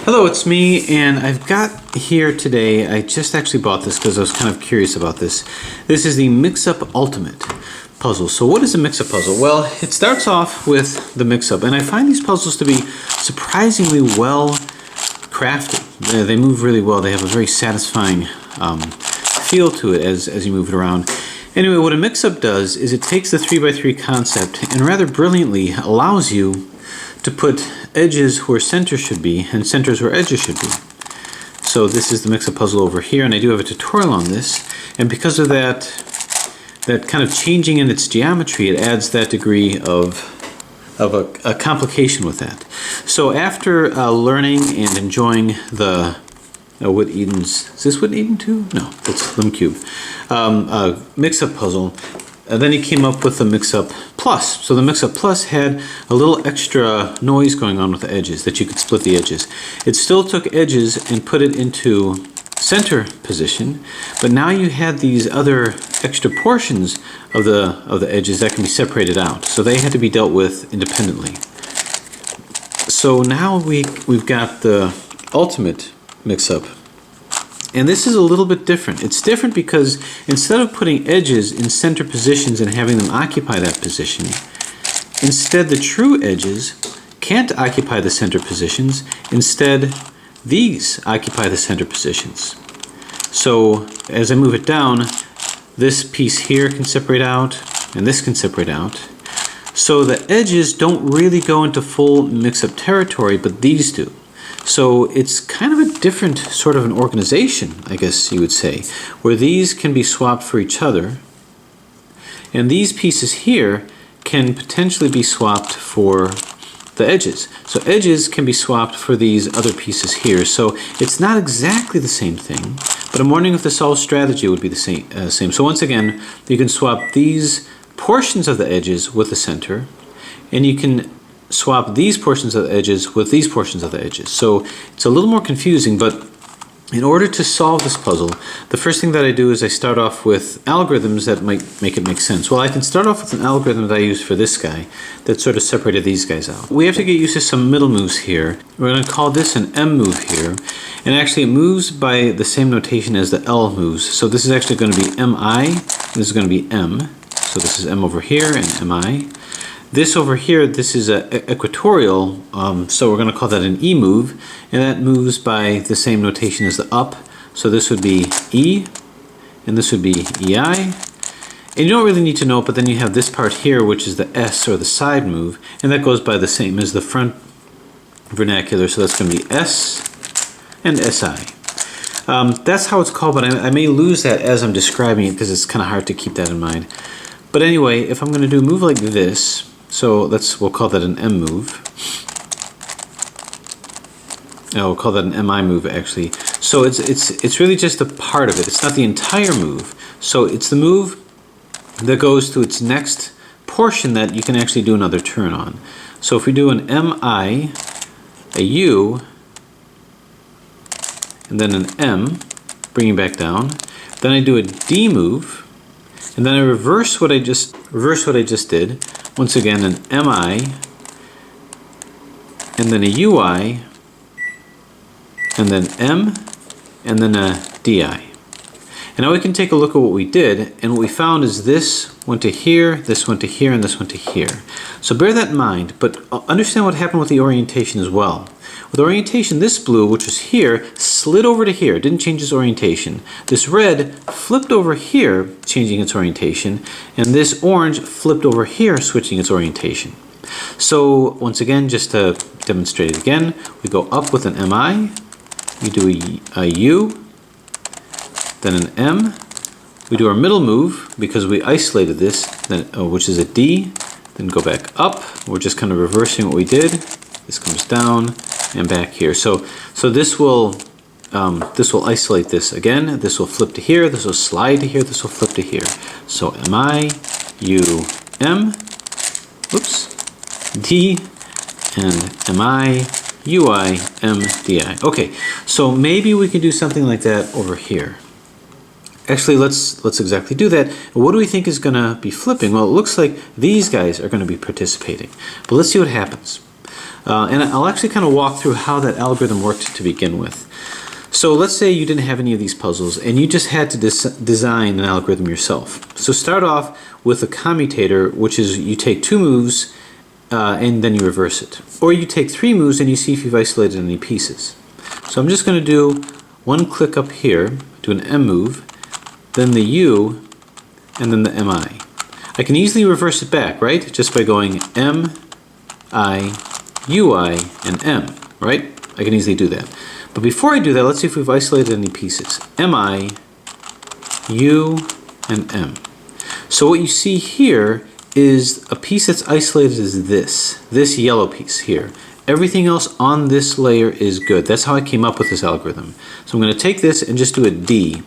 Hello, it's me, and I've got here today, I just actually bought this because I was kind of curious about this. This is the MIxup Ultimate puzzle. So what is a MIxup puzzle? Well, it starts off with the MIxup, and I find these puzzles to be surprisingly well crafted. They move really well. They have a very satisfying feel to it as you move it around. Anyway, what a MIxup does is it takes the 3x3 concept and rather brilliantly allows you to put edges where centers should be and centers where edges should be. So this is the MIxup puzzle over here, and I do have a tutorial on this, and because of that kind of changing in its geometry, it adds that degree of a complication with that. So after learning and enjoying the Whit Eden's, is this Whit Eden too? No, that's Lim Cube. MIxup puzzle. Then he came up with the MIxup Plus. So the MIxup Plus had a little extra noise going on with the edges, that you could split the edges. It still took edges and put it into center position, but now you had these other extra portions of the edges that can be separated out. So they had to be dealt with independently. So now we've got the Ultimate MIxup. And this is a little bit different. It's different because instead of putting edges in center positions and having them occupy that position, instead the true edges can't occupy the center positions. Instead, these occupy the center positions. So as I move it down, this piece here can separate out, and this can separate out. So the edges don't really go into full MIxup territory, but these do. So it's kind of a different sort of an organization, I guess you would say, where these can be swapped for each other, and these pieces here can potentially be swapped for the edges. So edges can be swapped for these other pieces here. So it's not exactly the same thing, but I'm wondering if the solve strategy would be the same. So once again, you can swap these portions of the edges with the center, and you can swap these portions of the edges with these portions of the edges. So it's a little more confusing, but in order to solve this puzzle, the first thing that I do is I start off with algorithms that might make it make sense. Well, I can start off with an algorithm that I use for this guy that sort of separated these guys out. We have to get used to some middle moves here. We're going to call this an M move here, and actually it moves by the same notation as the L moves. So this is actually going to be MI, and this is going to be M. So this is M over here and MI. This over here, this is equatorial, so we're going to call that an E move, and that moves by the same notation as the up. So this would be E, and this would be EI. And you don't really need to know it, but then you have this part here, which is the S, or the side move, and that goes by the same as the front vernacular, so that's going to be S and SI. That's how it's called, but I may lose that as I'm describing it because it's kind of hard to keep that in mind. But anyway, if I'm going to do a move like this, so we'll call that an M move. We'll call that an MI move actually. So it's really just a part of it. It's not the entire move. So it's the move that goes to its next portion that you can actually do another turn on. So if we do an MI, a U, and then an M, bringing back down, then I do a D move, and then I reverse what I just did. Once again, an MI, and then a UI, and then M, and then a DI. And now we can take a look at what we did, and what we found is this went to here, this went to here, and this went to here. So bear that in mind, but understand what happened with the orientation as well. With orientation, this blue, which was here, slid over to here, didn't change its orientation. This red flipped over here, changing its orientation, and this orange flipped over here, switching its orientation. So once again, just to demonstrate it again, we go up with an MI, we do a U, then an M, we do our middle move because we isolated this, then which is a D, then go back up. We're just kind of reversing what we did. This comes down and back here. So this will isolate this again. This will flip to here. This will slide to here. This will flip to here. So MI, U, M, oops, D, and MI, UI, M, DI. Okay, so maybe we can do something like that over here. Actually, let's exactly do that. What do we think is going to be flipping? Well, it looks like these guys are going to be participating. But let's see what happens. And I'll actually kind of walk through how that algorithm worked to begin with. So let's say you didn't have any of these puzzles and you just had to design an algorithm yourself. So start off with a commutator, which is you take 2 moves and then you reverse it. Or you take 3 moves and you see if you've isolated any pieces. So I'm just going to do 1 click up here, do an M move, then the U, and then the MI. I can easily reverse it back, right? Just by going M, I, UI, and M, right? I can easily do that. But before I do that, let's see if we've isolated any pieces. MI, U, and M. So what you see here is a piece that's isolated is this yellow piece here. Everything else on this layer is good. That's how I came up with this algorithm. So I'm going to take this and just do a D,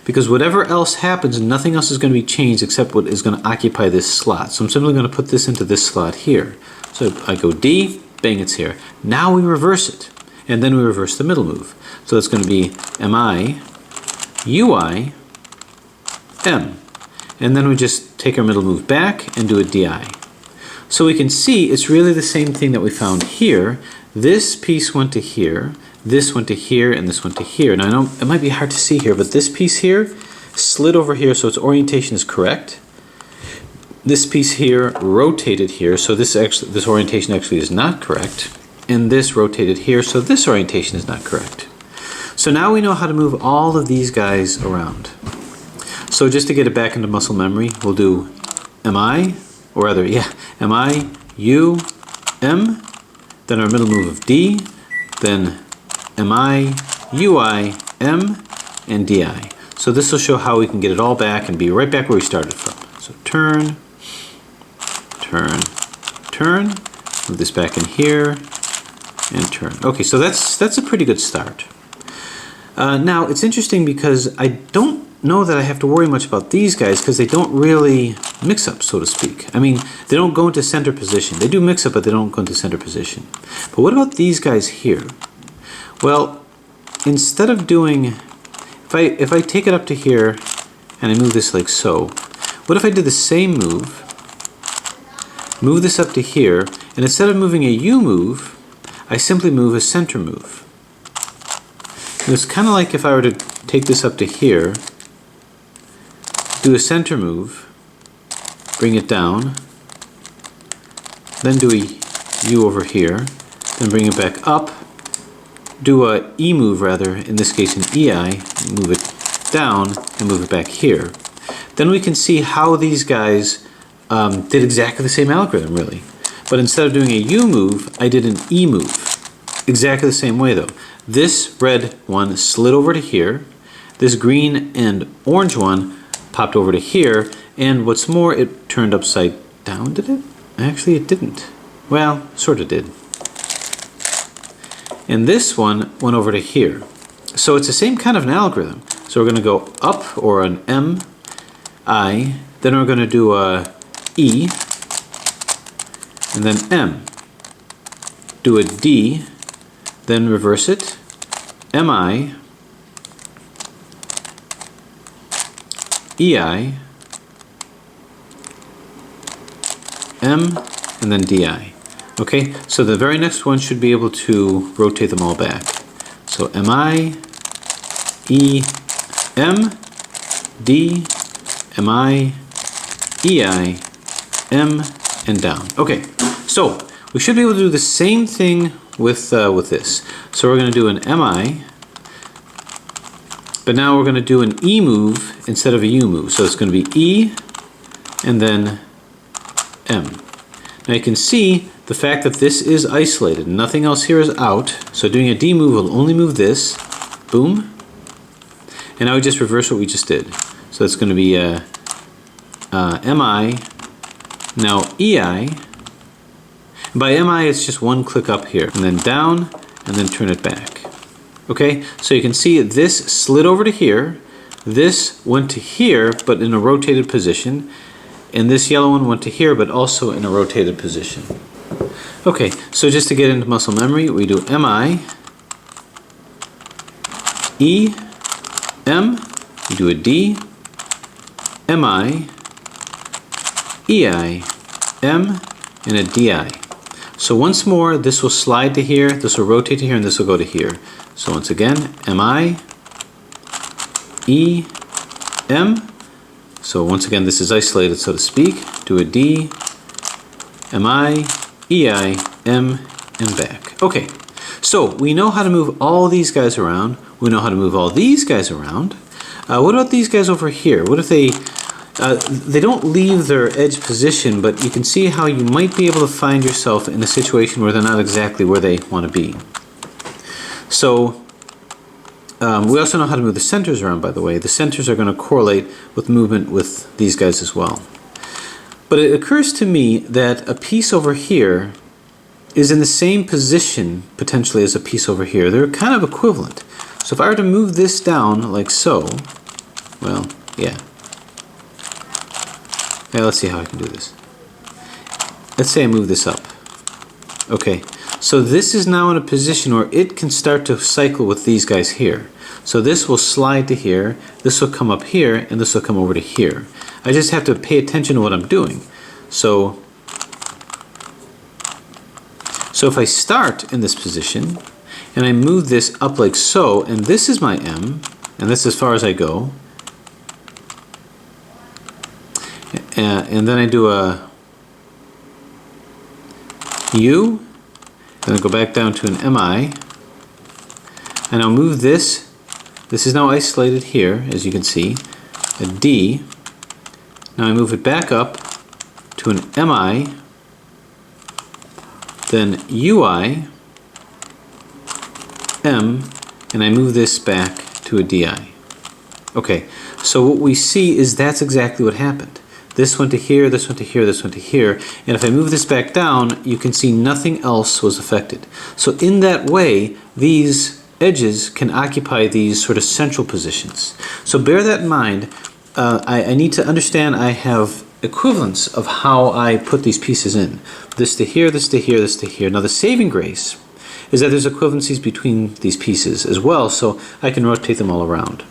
because whatever else happens, nothing else is going to be changed except what is going to occupy this slot. So I'm simply going to put this into this slot here. So I go D, bang, it's here. Now we reverse it, and then we reverse the middle move. So it's going to be MI, UI, M. And then we just take our middle move back and do a DI. So we can see it's really the same thing that we found here. This piece went to here, this went to here, and this went to here. Now I know it might be hard to see here, but this piece here slid over here, so its orientation is correct. This piece here rotated here, so this orientation actually is not correct. And this rotated here, so this orientation is not correct. So now we know how to move all of these guys around. So just to get it back into muscle memory, we'll do MI, or rather, MI, U, M, then our middle move of D, then MI, UI, M, and DI. So this will show how we can get it all back and be right back where we started from. So turn, turn, turn, move this back in here, and turn. Okay, so that's a pretty good start. Now, it's interesting because I don't know that I have to worry much about these guys because they don't really mix up, so to speak. I mean, they don't go into center position. They do mix up, but they don't go into center position. But what about these guys here? Well, instead of doing, if I take it up to here and I move this like so, what if I did the same move this up to here, and instead of moving a U move, I simply move a center move. And it's kind of like if I were to take this up to here, do a center move, bring it down, then do a U over here, then bring it back up, do a E move rather, in this case an EI, move it down and move it back here. Then we can see how these guys did exactly the same algorithm really. But instead of doing a U move, I did an E move. Exactly the same way though. This red one slid over to here, this green and orange one popped over to here, and what's more, it turned upside down, did it? Actually, it didn't. Well, sort of did. And this one went over to here. So it's the same kind of an algorithm. So we're going to go up, or an M, I, then we're going to do a E, and then M. Do a D, then reverse it, MI, EI, M, and then DI. Okay, so the very next one should be able to rotate them all back. So MI, E, M, D, MI, EI, M, and down. Okay, so we should be able to do the same thing with this. So we're going to do an MI, but now we're going to do an E move instead of a U move. So it's going to be E and then M. Now you can see the fact that this is isolated. Nothing else here is out. So doing a D move will only move this. Boom. And now we just reverse what we just did. So it's going to be MI, now EI. By MI, it's just one click up here, and then down, and then turn it back. Okay, so you can see this slid over to here, this went to here, but in a rotated position, and this yellow one went to here, but also in a rotated position. Okay, so just to get into muscle memory, we do MI, E, M, we do a D, MI, EI, M, and a DI. So once more, this will slide to here, this will rotate to here, and this will go to here. So once again, M-I, E, M. So once again, this is isolated, so to speak. Do a D, M-I, E-I, M, and back. Okay, so we know how to move all these guys around. We know how to move all these guys around. What about these guys over here? What if they don't leave their edge position, but you can see how you might be able to find yourself in a situation where they're not exactly where they want to be. So we also know how to move the centers around, by the way. The centers are going to correlate with movement with these guys as well. But it occurs to me that a piece over here is in the same position, potentially, as a piece over here. They're kind of equivalent. So if I were to move this down like so, well, yeah. Yeah, let's see how I can do this. Let's say I move this up. Okay, so this is now in a position where it can start to cycle with these guys here. So this will slide to here, this will come up here, and this will come over to here. I just have to pay attention to what I'm doing. So if I start in this position, and I move this up like so, and this is my M, and this is as far as I go, and then I do a U, then I go back down to an MI, and I'll move this. This is now isolated here, as you can see, a D. Now I move it back up to an MI, then UI, M, and I move this back to a DI. Okay, so what we see is that's exactly what happened. This went to here, this went to here, this went to here, and if I move this back down, you can see nothing else was affected. So in that way, these edges can occupy these sort of central positions. So bear that in mind. I need to understand I have equivalence of how I put these pieces in. This to here, this to here, this to here. Now the saving grace is that there's equivalencies between these pieces as well, so I can rotate them all around.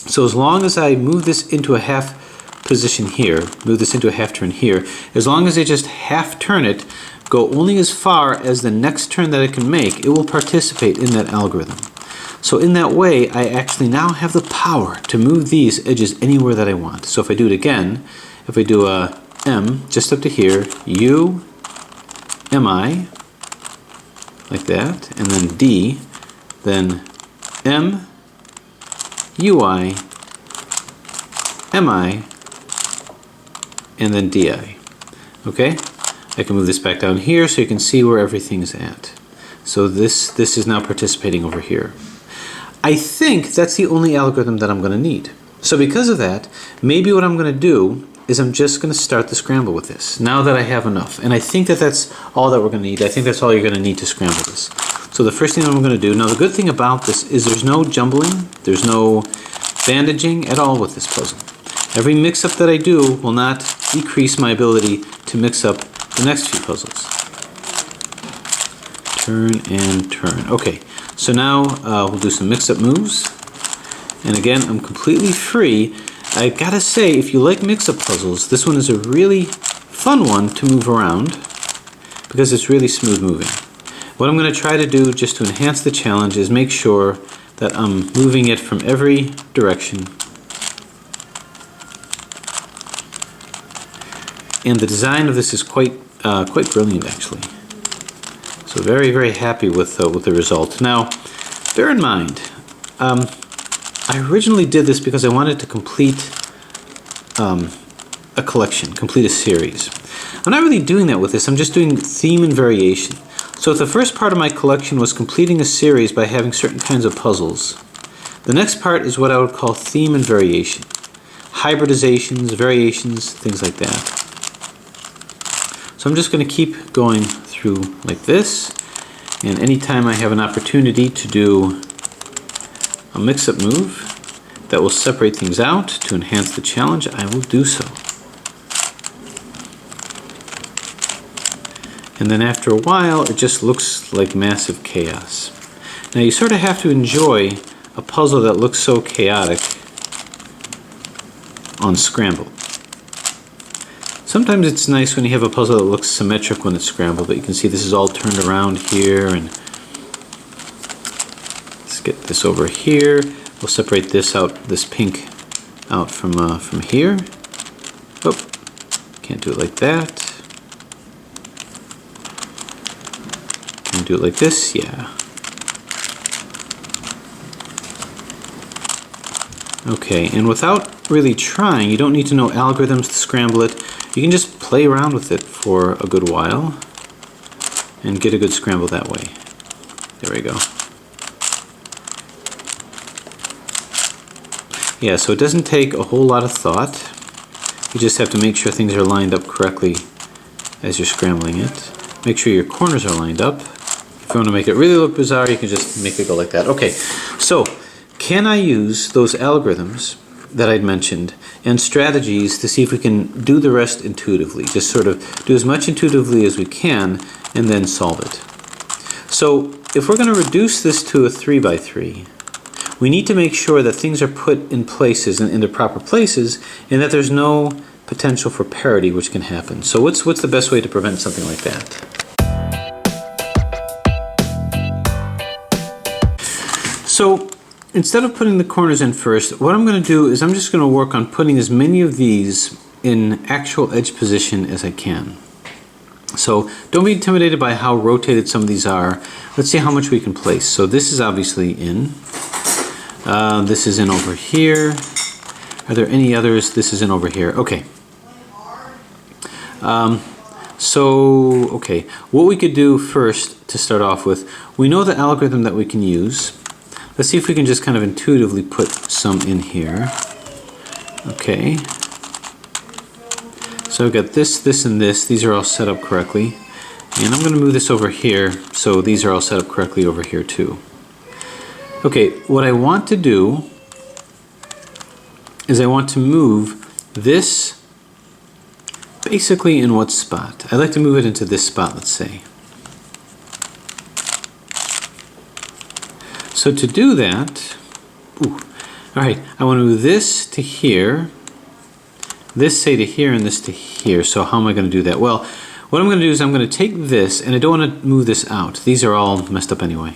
So as long as I move this into a half position here, move this into a half turn here, as long as I just half turn it, go only as far as the next turn that it can make, it will participate in that algorithm. So in that way, I actually now have the power to move these edges anywhere that I want. So if I do it again, if I do a M just up to here, U, MI, like that, and then D, then M, UI, MI, and then DI. Okay? I can move this back down here so you can see where everything is at. So this is now participating over here. I think that's the only algorithm that I'm going to need. So because of that, maybe what I'm going to do is I'm just going to start the scramble with this, now that I have enough. And I think that that's all that we're going to need. I think that's all you're going to need to scramble this. So the first thing that I'm going to do, now the good thing about this is there's no jumbling, there's no bandaging at all with this puzzle. Every mix-up that I do will not decrease my ability to mix up the next few puzzles. Turn and turn. Okay, so now we'll do some mix-up moves. And again, I'm completely free. I gotta say, if you like mix-up puzzles, this one is a really fun one to move around because it's really smooth moving. What I'm going to try to do just to enhance the challenge is make sure that I'm moving it from every direction. And the design of this is quite brilliant, actually. So very, very happy with the result. Now, bear in mind, I originally did this because I wanted to complete a collection, complete a series. I'm not really doing that with this, I'm just doing theme and variation. So if the first part of my collection was completing a series by having certain kinds of puzzles, the next part is what I would call theme and variation. Hybridizations, variations, things like that. So I'm just going to keep going through like this, and anytime I have an opportunity to do a mix-up move that will separate things out to enhance the challenge, I will do so. And then after a while, it just looks like massive chaos. Now you sort of have to enjoy a puzzle that looks so chaotic on Scramble. Sometimes it's nice when you have a puzzle that looks symmetric when it's scrambled, but you can see this is all turned around here, and let's get this over here. We'll separate this out, this pink out from here. Oh, can't do it like that. Can do it like this, yeah. Okay, and without really trying, you don't need to know algorithms to scramble it. You can just play around with it for a good while and get a good scramble that way. There we go. Yeah, so it doesn't take a whole lot of thought. You just have to make sure things are lined up correctly as you're scrambling it. Make sure your corners are lined up. If you want to make it really look bizarre, you can just make it go like that. Okay, so can I use those algorithms that I'd mentioned and strategies to see if we can do the rest intuitively? Just sort of do as much intuitively as we can and then solve it. So if we're going to reduce this to a 3x3, we need to make sure that things are put in places and in their proper places, and that there's no potential for parity which can happen. So what's the best way to prevent something like that? So instead of putting the corners in first, what I'm going to do is I'm just going to work on putting as many of these in actual edge position as I can. So don't be intimidated by how rotated some of these are. Let's see how much we can place. So this is obviously in. This is in over here. Are there any others? This is in over here. Okay. Okay, what we could do first to start off with, we know the algorithm that we can use. Let's see if we can just kind of intuitively put some in here. Okay. So I've got this, this, and this. These are all set up correctly. And I'm going to move this over here, so these are all set up correctly over here too. Okay, what I want to do is I want to move this basically in what spot? I'd like to move it into this spot, let's say. So to do that, alright, I want to move this to here, this say to here, and this to here. So how am I going to do that? Well, what I'm going to do is I'm going to take this, and I don't want to move this out. These are all messed up anyway.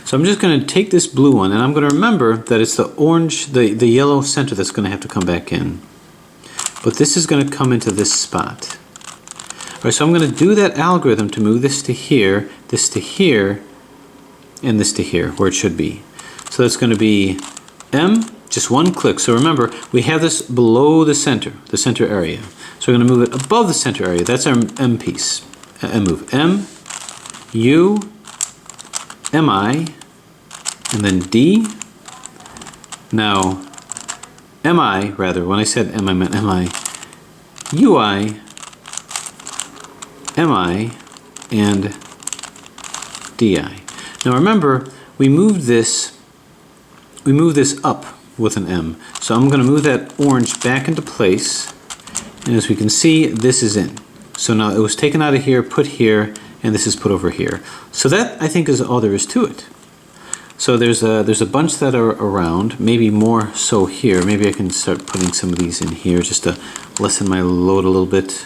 So I'm just going to take this blue one, and I'm going to remember that it's the orange, the yellow center that's going to have to come back in. But this is going to come into this spot. Alright, so I'm going to do that algorithm to move this to here, and this to here, where it should be. So that's going to be M, just one click. So remember, we have this below the center area. So we're going to move it above the center area. That's our M piece. M move. M, U, MI, and then D. Now, MI, rather, when I said M, I meant MI, UI, MI, and DI. Now remember, we moved this up with an M. So I'm going to move that orange back into place, and as we can see, this is in. So now it was taken out of here, put here, and this is put over here. So that, I think, is all there is to it. So there's a bunch that are around, maybe more so here. Maybe I can start putting some of these in here just to lessen my load a little bit.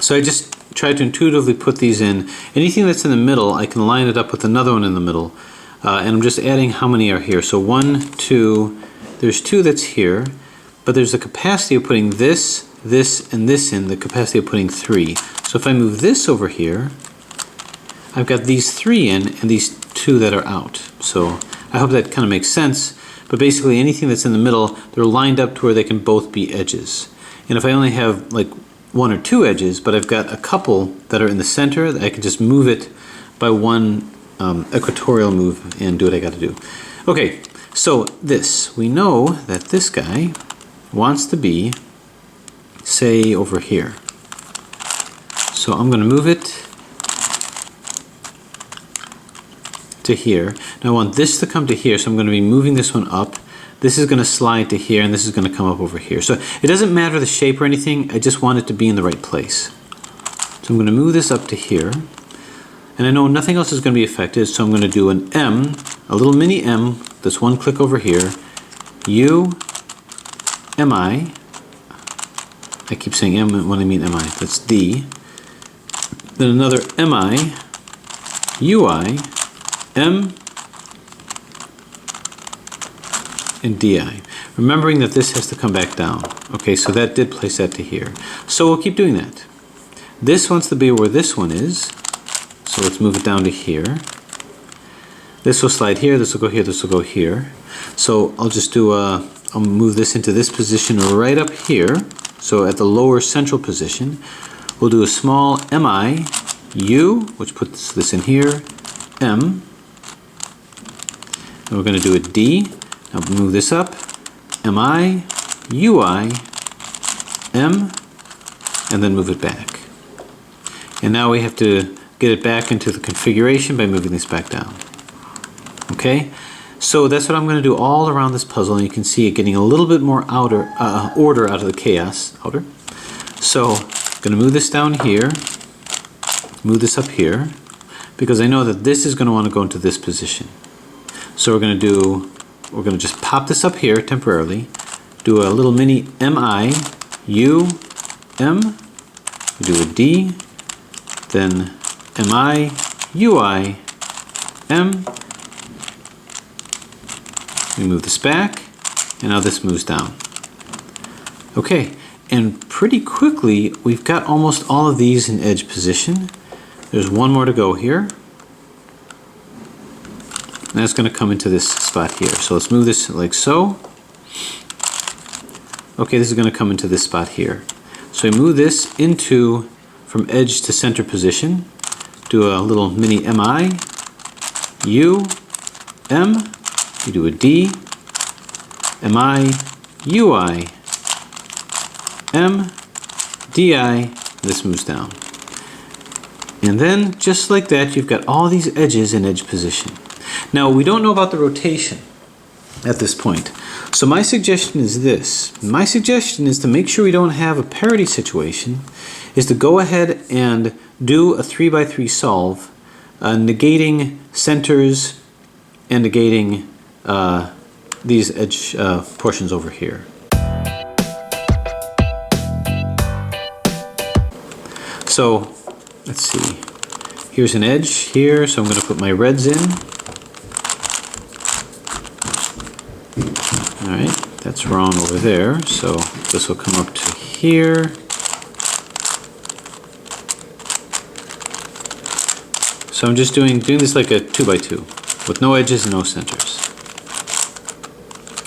So I just try to intuitively put these in. Anything that's in the middle, I can line it up with another one in the middle. And I'm just adding how many are here. So 1, 2, there's 2 that's here, but there's the capacity of putting this, this, and this in, the capacity of putting 3. So if I move this over here, I've got these 3 in and these 2 that are out. So I hope that kind of makes sense. But basically anything that's in the middle, they're lined up to where they can both be edges. And if I only have like 1 or 2 edges, but I've got a couple that are in the center, I can just move it by one equatorial move and do what I got to do. Okay, so this, we know that this guy wants to be, say, over here. So I'm going to move it to here. Now I want this to come to here, so I'm going to be moving this one up. This is going to slide to here, and this is going to come up over here. So it doesn't matter the shape or anything, I just want it to be in the right place. So I'm going to move this up to here. And I know nothing else is going to be affected, so I'm going to do an M, a little mini M, that's one click over here, U, MI, I keep saying M when I mean MI. That's D. Then another MI, UI, M, and DI. Remembering that this has to come back down. Okay, so that did place that to here. So we'll keep doing that. This wants to be where this one is. So let's move it down to here. This will slide here, this will go here, this will go here. So I'll just do I'll move this into this position right up here. So at the lower central position, we'll do a small MI, U, which puts this in here, M. And we're going to do a D. Now move this up, MI, UI, M, and then move it back. And now we have to get it back into the configuration by moving this back down. Okay, so that's what I'm going to do all around this puzzle, and you can see it getting a little bit more order out of the chaos. So I'm going to move this down here, move this up here, because I know that this is going to want to go into this position. So we're going to just pop this up here temporarily, do a little mini MI, U, M, do a D, then MI, UI, M. We move this back, and now this moves down. Okay, and pretty quickly we've got almost all of these in edge position. There's one more to go here. And that's going to come into this spot here. So let's move this like so. Okay, this is going to come into this spot here. So I move this into from edge to center position. Do a little mini MI, U, M. You do a D, MI, UI, M, DI. This moves down. And then, just like that, you've got all these edges in edge position. Now, we don't know about the rotation at this point. So my suggestion is this. My suggestion is to make sure we don't have a parity situation, is to go ahead and do a 3x3 solve, negating centers and negating these edge portions over here. So, let's see. Here's an edge here, so I'm going to put my reds in. Alright, that's wrong over there, so this will come up to here. So I'm just doing this like a 2x2 with no edges and no centers.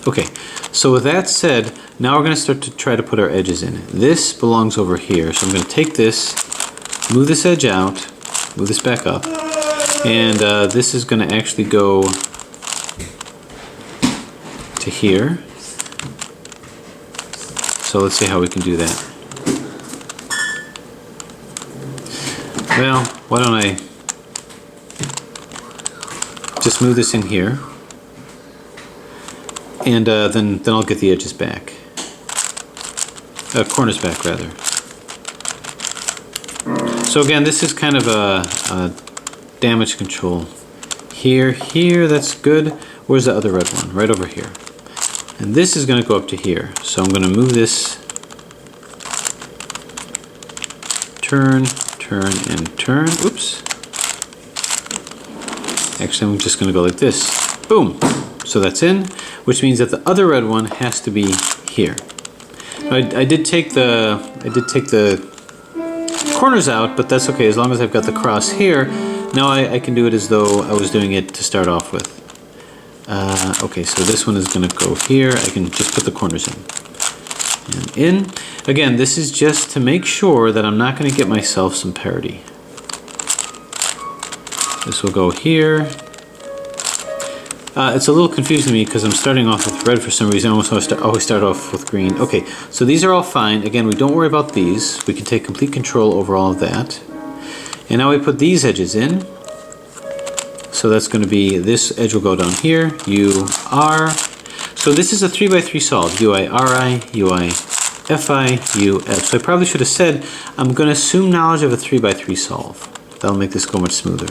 Okay, so with that said, now we're going to start to try to put our edges in. This belongs over here, so I'm going to take this, move this edge out, move this back up, and this is going to actually go to here. So let's see how we can do that. Well, why don't I just move this in here, and then I'll get the edges back, corners back rather. So again, this is kind of a damage control. Here, that's good. Where's the other red one? Right over here. And this is going to go up to here. So I'm going to move this, turn, and turn. Oops. Actually, I'm just going to go like this. Boom. So that's in, which means that the other red one has to be here. I did take the corners out, but that's okay as long as I've got the cross here. Now I can do it as though I was doing it to start off with. Okay, so this one is going to go here. I can just put the corners in. And in. Again, this is just to make sure that I'm not going to get myself some parity. This will go here. It's a little confusing to me because I'm starting off with red for some reason. I always start off with green. Okay, so these are all fine. Again, we don't worry about these. We can take complete control over all of that. And now we put these edges in. So that's going to be, this edge will go down here, U, R. So this is a 3x3 solve, UI, RI, UI, FI, U, F. So I probably should have said, I'm going to assume knowledge of a 3x3 solve. That'll make this go much smoother.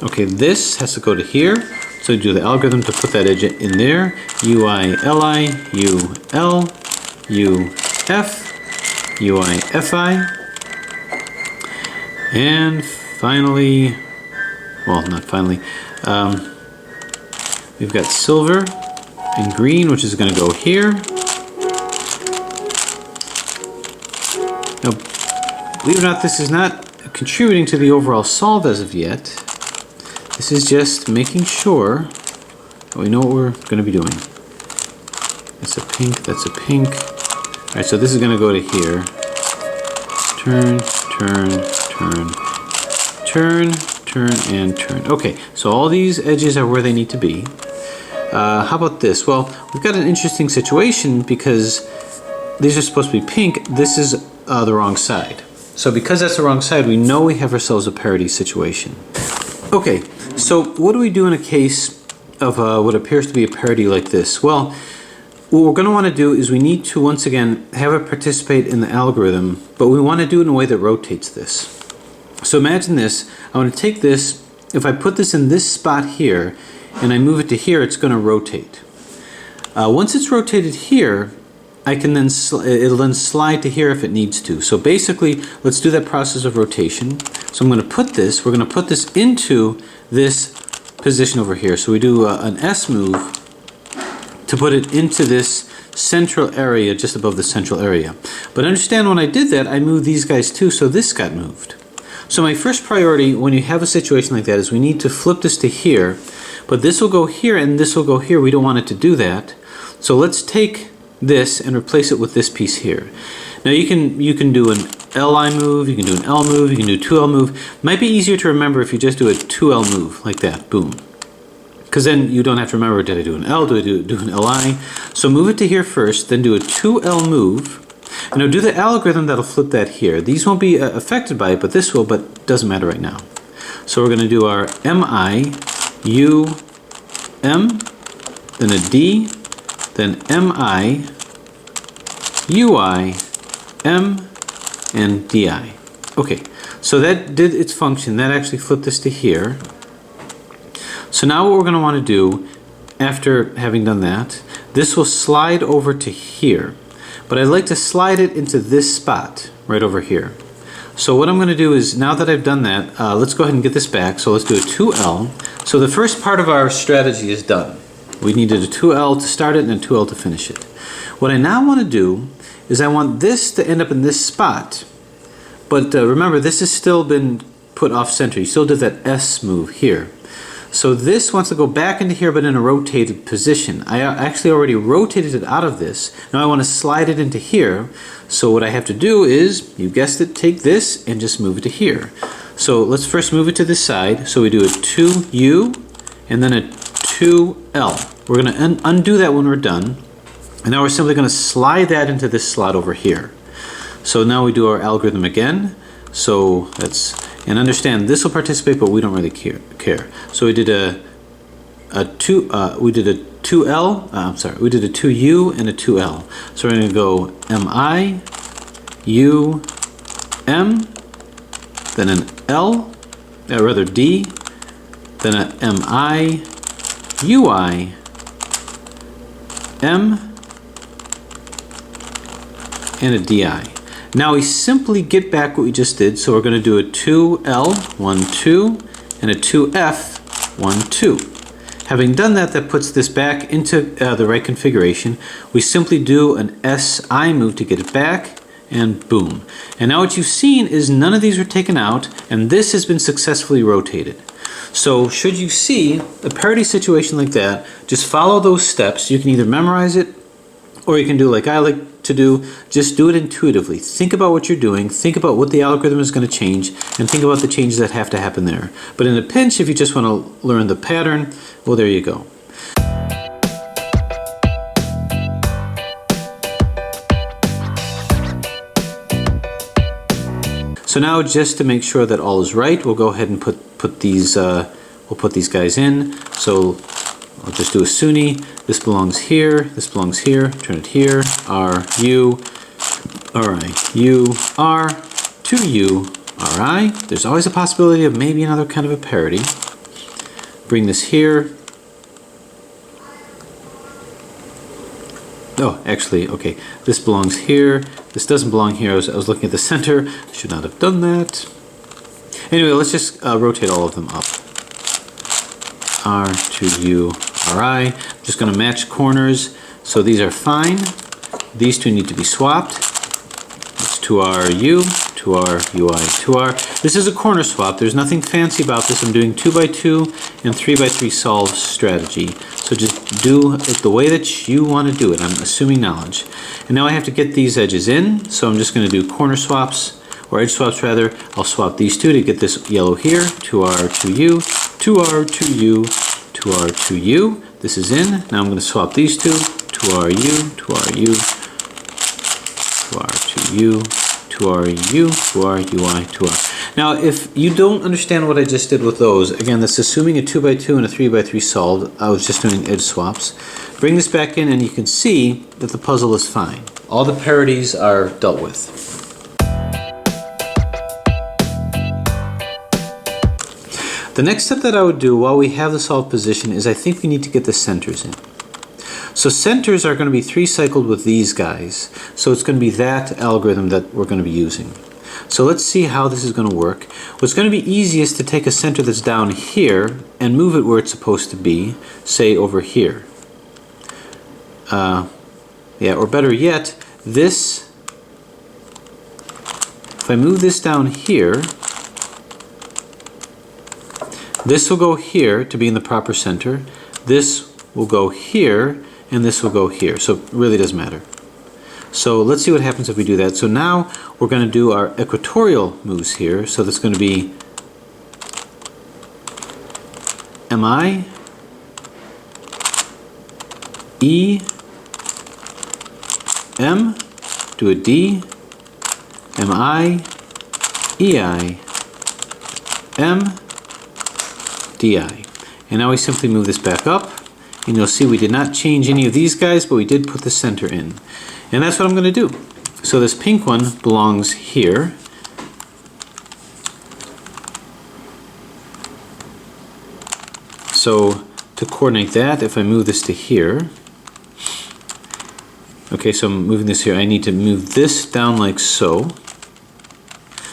Okay, this has to go to here. So do the algorithm to put that edge in there. UI, LI, U, L. UF, UI, FI, and finally, well, not finally, we've got silver and green, which is going to go here. Now, believe it or not, this is not contributing to the overall solve as of yet. This is just making sure that we know what we're going to be doing. That's a pink, that's a pink. All right, so this is going to go to here. Turn, turn, turn, turn, turn, and turn. Okay, so all these edges are where they need to be. How about this? Well, we've got an interesting situation because these are supposed to be pink. This is the wrong side. So because that's the wrong side, we know we have ourselves a parity situation. Okay, so what do we do in a case of what appears to be a parity like this? Well, what we're going to want to do is we need to once again have it participate in the algorithm, but we want to do it in a way that rotates this. So imagine this. I want to take this, if I put this in this spot here and I move it to here, it's going to rotate. Once it's rotated here, I can then it'll then slide to here if it needs to. So basically, let's do that process of rotation. So I'm going to put this, we're going to put this into this position over here. So we do an S move to put it into this central area, just above the central area. But understand when I did that, I moved these guys too, so this got moved. So my first priority when you have a situation like that is we need to flip this to here, but this will go here and this will go here. We don't want it to do that. So let's take this and replace it with this piece here. Now you can do an LI move, you can do an L move, you can do a 2L move. Might be easier to remember if you just do a 2L move like that, boom. Because then you don't have to remember, did I do an L, do I do an LI? So move it to here first, then do a 2L move. And now do the algorithm that'll flip that here. These won't be affected by it, but this will, but doesn't matter right now. So we're going to do our MI, U, M, then a D, then MI, UI, M, and DI. Okay, so that did its function. That actually flipped this to here. So now what we're going to want to do, after having done that, this will slide over to here. But I'd like to slide it into this spot, right over here. So what I'm going to do is, now that I've done that, let's go ahead and get this back. So let's do a 2L. So the first part of our strategy is done. We needed a 2L to start it and a 2L to finish it. What I now want to do is I want this to end up in this spot. But remember, this has still been put off center. You still did that S move here. So this wants to go back into here, but in a rotated position. I actually already rotated it out of this. Now I want to slide it into here. So what I have to do is, you guessed it, take this and just move it to here. So let's first move it to this side. So we do a 2U and then a 2L. We're going to undo that when we're done. And now we're simply going to slide that into this slot over here. So now we do our algorithm again. So that's, and understand this will participate, but we don't really care. So we did we did a 2L, we did a 2U and a 2L. So we're going to go MI, U, M, then an L, rather D, then a MI, UI, M, and a DI. Now we simply get back what we just did, so we're going to do a 2L, 1, 2, and a 2F, 1, 2. Having done that, that puts this back into the right configuration. We simply do an SI move to get it back, and boom. And now what you've seen is none of these were taken out, and this has been successfully rotated. So should you see a parity situation like that, just follow those steps. You can either memorize it, or you can do like I like to do, just do it intuitively. Think about what you're doing, think about what the algorithm is going to change, and think about the changes that have to happen there. But in a pinch, if you just want to learn the pattern, well, there you go. So now, just to make sure that all is right, we'll go ahead and put these guys in. So I'll just do a SUNY. This belongs here, this belongs here, turn it here, R, U, RI, U, R, 2U, RI. There's always a possibility of maybe another kind of a parity. Bring this here. Oh, actually, okay, this belongs here. This doesn't belong here. I was looking at the center. I should not have done that. Anyway, let's just rotate all of them up. R to U, RI. I'm just going to match corners. So these are fine. These two need to be swapped. It's 2RU, 2R, UI, 2R. This is a corner swap. There's nothing fancy about this. I'm doing 2x2 and 3x3 solve strategy. So just do it the way that you want to do it. I'm assuming knowledge. And now I have to get these edges in. So I'm just going to do corner swaps, or edge swaps rather. I'll swap these two to get this yellow here. 2R, 2U, 2R, 2U, 2R, 2U. This is in. Now I'm going to swap these two. 2RU, 2RU, 2R2U, 2RU, 2RUI, 2R. Now, if you don't understand what I just did with those, again, that's assuming a 2x2 and a 3x3 solved. I was just doing edge swaps. Bring this back in and you can see that the puzzle is fine. All the parities are dealt with. The next step that I would do while we have the solved position is I think we need to get the centers in. So centers are going to be 3-cycled with these guys. So it's going to be that algorithm that we're going to be using. So let's see how this is going to work. What's going to be easiest to take a center that's down here and move it where it's supposed to be, say over here. Or better yet, this, if I move this down here, this will go here to be in the proper center. This will go here, and this will go here. So it really doesn't matter. So let's see what happens if we do that. So now we're going to do our equatorial moves here. So that's going to be MI, E, M, do a D, MI, EI, M, DI. And now we simply move this back up. And you'll see we did not change any of these guys, but we did put the center in. And that's what I'm going to do. So this pink one belongs here. So to coordinate that, if I move this to here, okay, so I'm moving this here, I need to move this down like so.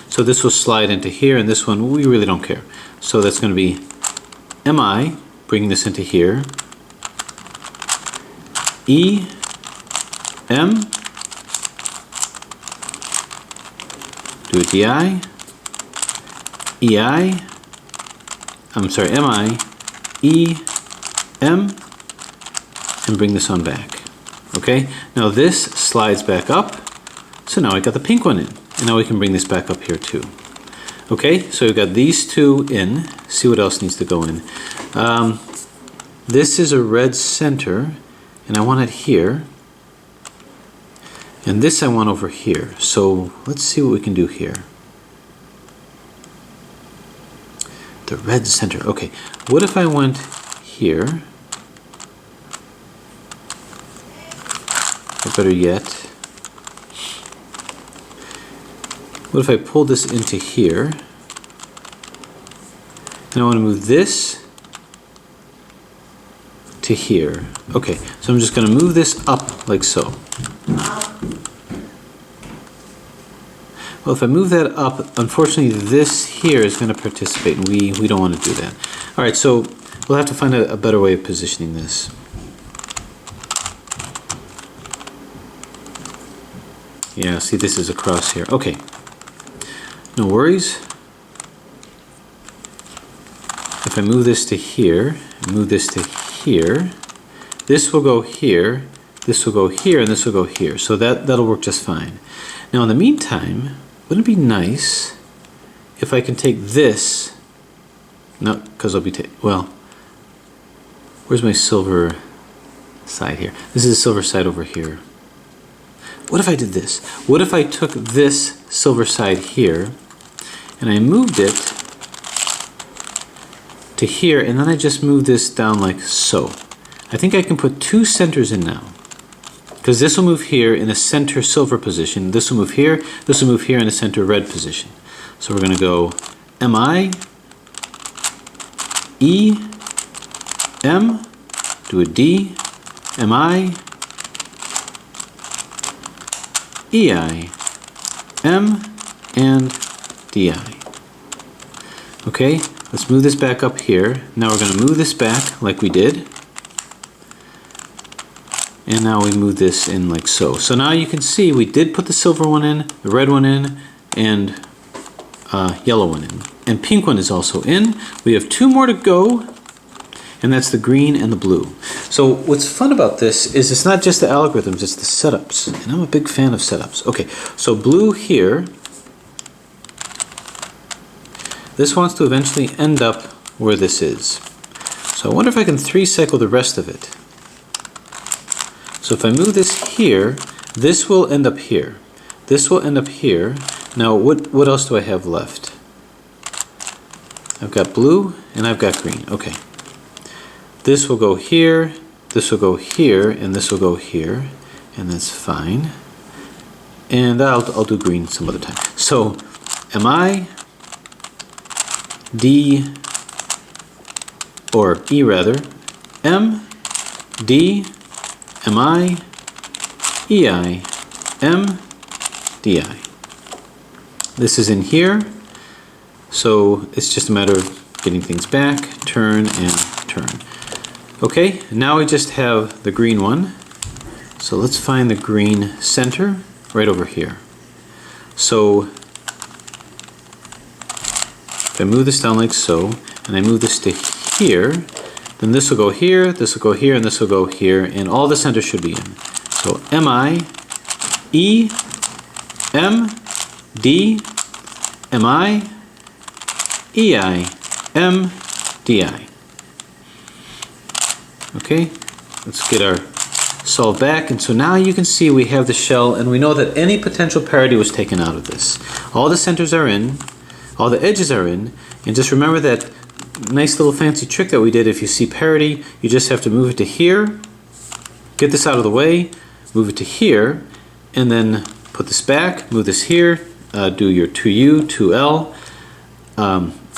So this will slide into here, and this one, we really don't care. So that's going to be MI, bringing this into here. E, M, do a DI, EI, I'm sorry, MI, E, M, and bring this on back. Okay, now this slides back up, so now I got the pink one in, and now we can bring this back up here too. Okay, so we've got these two in. See what else needs to go in. This is a red center, and I want it here. And this I want over here. So let's see what we can do here. The red center. Okay, what if I went here? Or better yet, what if I pull this into here? And I want to move this to here. Okay, so I'm just going to move this up like so. Well, if I move that up, unfortunately this here is going to participate, and we don't want to do that. All right, so we'll have to find a better way of positioning this. Yeah, see, this is across here. Okay, no worries. If I move this to here, move this to here, this will go here, this will go here, and this will go here. So that'll work just fine. Now in the meantime, wouldn't it be nice if I can take this, no, because I'll be well, where's my silver side here? This is the silver side over here. What if I did this? What if I took this silver side here and I moved it to here, and then I just move this down like so? I think I can put two centers in now, because this will move here in a center silver position, this will move here in a center red position. So we're going to go MI, E, M, do a D, MI, EI, M, and DI. Okay, let's move this back up here. Now we're going to move this back like we did. And now we move this in like so. So now you can see we did put the silver one in, the red one in, and yellow one in. And pink one is also in. We have 2 more to go, and that's the green and the blue. So what's fun about this is it's not just the algorithms, it's the setups. And I'm a big fan of setups. Okay, so blue here, this wants to eventually end up where this is. So I wonder if I can 3-cycle the rest of it. So if I move this here, this will end up here. This will end up here. Now what else do I have left? I've got blue and I've got green. Okay. This will go here, this will go here, and this will go here, and that's fine. And I'll do green some other time. So MI, D, or E rather, M, D, MI, EI, M, DI. This is in here, so it's just a matter of getting things back, turn, and turn. Okay, now we just have the green one. So let's find the green center right over here. So if I move this down like so, and I move this to here, then this will go here, this will go here, and this will go here, and all the centers should be in. So MI, E, M, D, MI, EI, M, DI. Okay, let's get our solve back, and so now you can see we have the shell, and we know that any potential parity was taken out of this. All the centers are in, all the edges are in, and just remember that nice little fancy trick that we did. If you see parity, you just have to move it to here, get this out of the way, move it to here, and then put this back, move this here, do your 2U, 2L,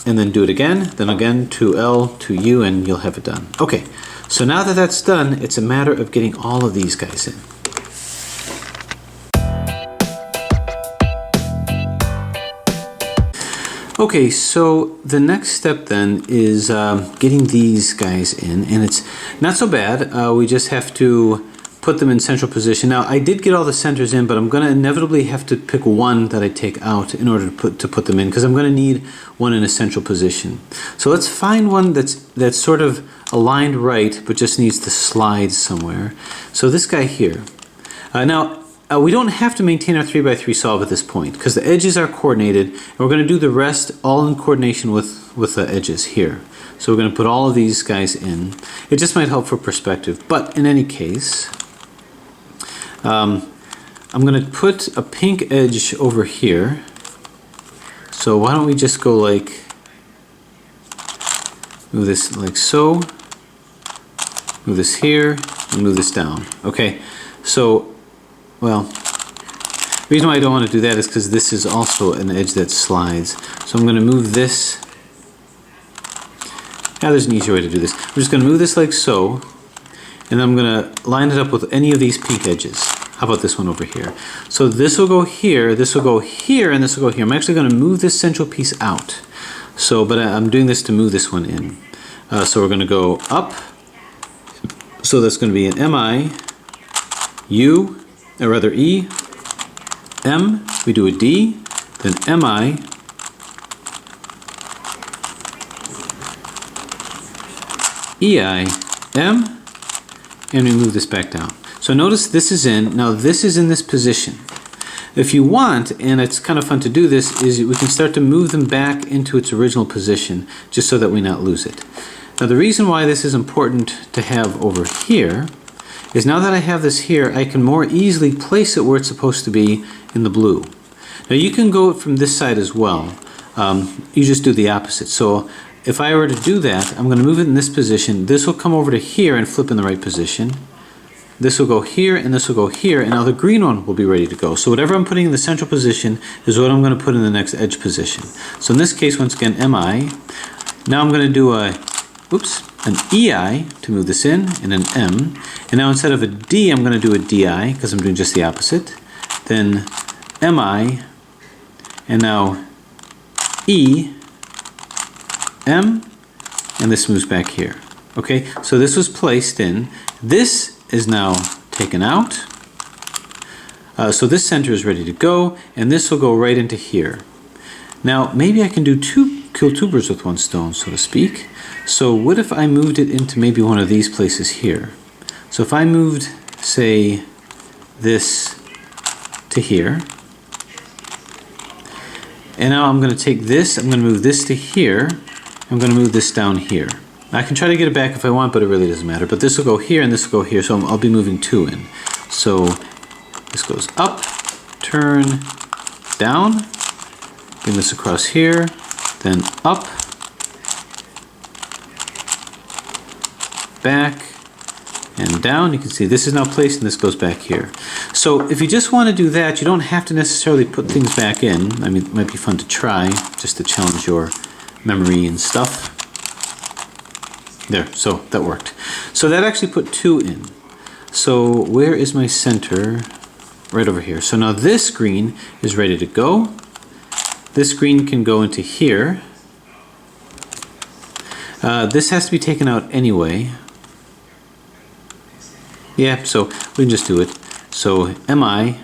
and then do it again, then again 2L, 2U, and you'll have it done. Okay. So now that that's done, it's a matter of getting all of these guys in. Okay, so the next step then is getting these guys in, and it's not so bad. We just have to put them in central position. Now, I did get all the centers in, but I'm going to inevitably have to pick one that I take out in order to put them in, because I'm going to need one in a central position. So let's find one that's sort of aligned right, but just needs to slide somewhere. So this guy here. Now, we don't have to maintain our 3x3 solve at this point, because the edges are coordinated, and we're going to do the rest all in coordination with the edges here. So we're going to put all of these guys in. It just might help for perspective, but in any case, I'm going to put a pink edge over here. So why don't we just go like, move this like so, move this here, and move this down. Okay, so, well, the reason why I don't want to do that is because this is also an edge that slides. So I'm going to move this. Now there's an easier way to do this. I'm just going to move this like so, and then I'm going to line it up with any of these pink edges. How about this one over here? So this will go here, this will go here, and this will go here. I'm actually going to move this central piece out. So, but I'm doing this to move this one in. So we're going to go up. So that's going to be an MI, U, or rather E, M, we do a D, then MI, EI, M, and we move this back down. So notice this is in, now this is in this position. If you want, and it's kind of fun to do this, is we can start to move them back into its original position, just so that we not lose it. Now the reason why this is important to have over here is now that I have this here, I can more easily place it where it's supposed to be in the blue. Now you can go from this side as well. You just do the opposite. So if I were to do that, I'm going to move it in this position. This will come over to here and flip in the right position. This will go here, and this will go here, and now the green one will be ready to go. So whatever I'm putting in the central position is what I'm going to put in the next edge position. So in this case, once again, MI. Now I'm going to do an EI to move this in, and an M. And now instead of a D, I'm going to do a DI, because I'm doing just the opposite. then MI, and now E, M, and this moves back here. Okay, so this was placed in. This is now taken out. So this center is ready to go, and this will go right into here. Now, maybe I can kill two birds with one stone, so to speak. So what if I moved it into maybe one of these places here? So if I moved, say, this to here, and now I'm going to take this, I'm going to move this to here, I'm going to move this down here. I can try to get it back if I want, but it really doesn't matter. But this will go here and this will go here, so I'll be moving 2 in. So this goes up, turn, down, bring this across here, then up, back, and down. You can see this is now placed and this goes back here. So if you just want to do that, you don't have to necessarily put things back in. I mean, it might be fun to try, just to challenge your memory and stuff. There, so that worked. So that actually put 2 in. So where is my center? Right over here. So now this green is ready to go. This green can go into here. This has to be taken out anyway. Yeah, so we can just do it. So MI,